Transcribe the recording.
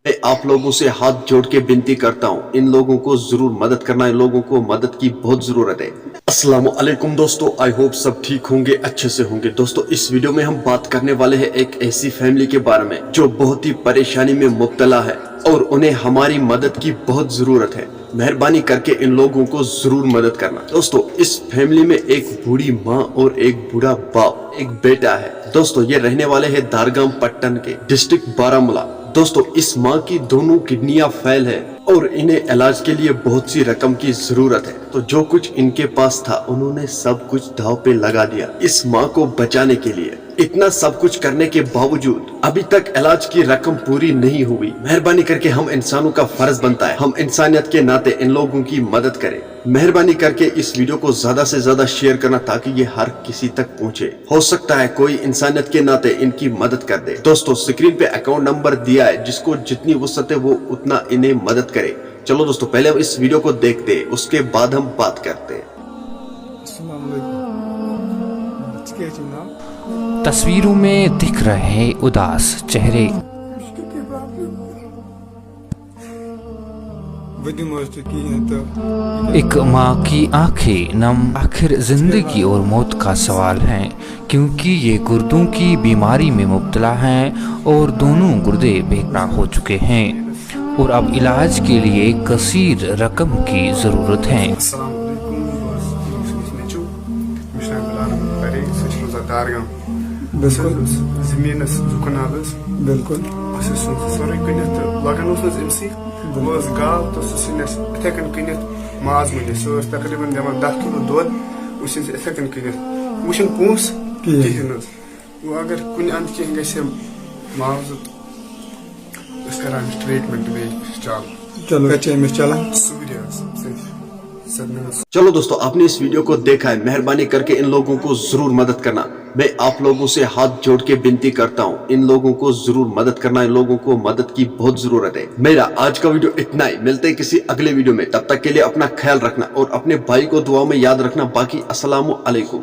मैं आप लोगों से हाथ जोड़ के विनती करता हूँ, इन लोगों को जरूर मदद करना, इन लोगों को मदद की बहुत जरूरत है। अस्सलाम वालेकुम दोस्तों, आई होप सब ठीक होंगे, अच्छे से होंगे। दोस्तों इस वीडियो में हम बात करने वाले हैं एक ऐसी फैमिली के बारे में जो बहुत ही परेशानी में मुब्तला है और उन्हें हमारी मदद की बहुत जरूरत है। मेहरबानी करके इन लोगों को जरूर मदद करना। दोस्तों इस फैमिली में एक बूढ़ी माँ और एक बूढ़ा बाप, एक बेटा है। दोस्तों ये रहने वाले हैं दारगाम पट्टन के, डिस्ट्रिक्ट बारामूला। दोस्तों इस माँ की दोनों किडनियां फेल है और इन्हें इलाज के लिए बहुत सी रकम की जरूरत है। तो जो कुछ इनके पास था उन्होंने सब कुछ दांव पे लगा दिया इस माँ को बचाने के लिए। इतना सब कुछ करने के बावजूद अभी तक इलाज की रकम पूरी नहीं हुई। मेहरबानी करके हम इंसानों का फर्ज बनता है, हम इंसानियत के नाते इन लोगों की मदद करें। मेहरबानी करके इस वीडियो को ज्यादा से ज्यादा शेयर करना ताकि ये हर किसी तक पहुंचे। हो सकता है कोई इंसानियत के नाते इनकी मदद कर दे। दोस्तों स्क्रीन पे अकाउंट नंबर दिया है, जिसको जितनी वसअत है वो उतना इन्हें मदद करे। चलो दोस्तों पहले हम इस वीडियो को देखते हैं, उसके बाद हम बात करते हैं। तस्वीरों में दिख रहे उदास चेहरे, एक माँ की आंखें नम। आखिर जिंदगी और मौत का सवाल है, क्योंकि ये गुर्दों की बीमारी में मुब्तला हैं और दोनों गुर्दे बेकार हो चुके हैं और अब इलाज के लिए कसीर रकम की जरूरत है। बिल्कुल माज मुझे तकरीबन जमा 10 किलो दूध इन कन पोस कहें वो अगर कुन अंद कह ग माज करान ट्रीटमेंट चलो चलान। चलो दोस्तों आपने इस वीडियो को देखा है, मेहरबानी करके इन लोगों को जरूर मदद करना। मैं आप लोगों से हाथ जोड़ के विनती करता हूँ, इन लोगों को जरूर मदद करना, इन लोगों को मदद की बहुत जरूरत है। मेरा आज का वीडियो इतना ही, मिलते हैं किसी अगले वीडियो में। तब तक के लिए अपना ख्याल रखना और अपने भाई को दुआ में याद रखना। बाकी अस्सलामु अलैकुम।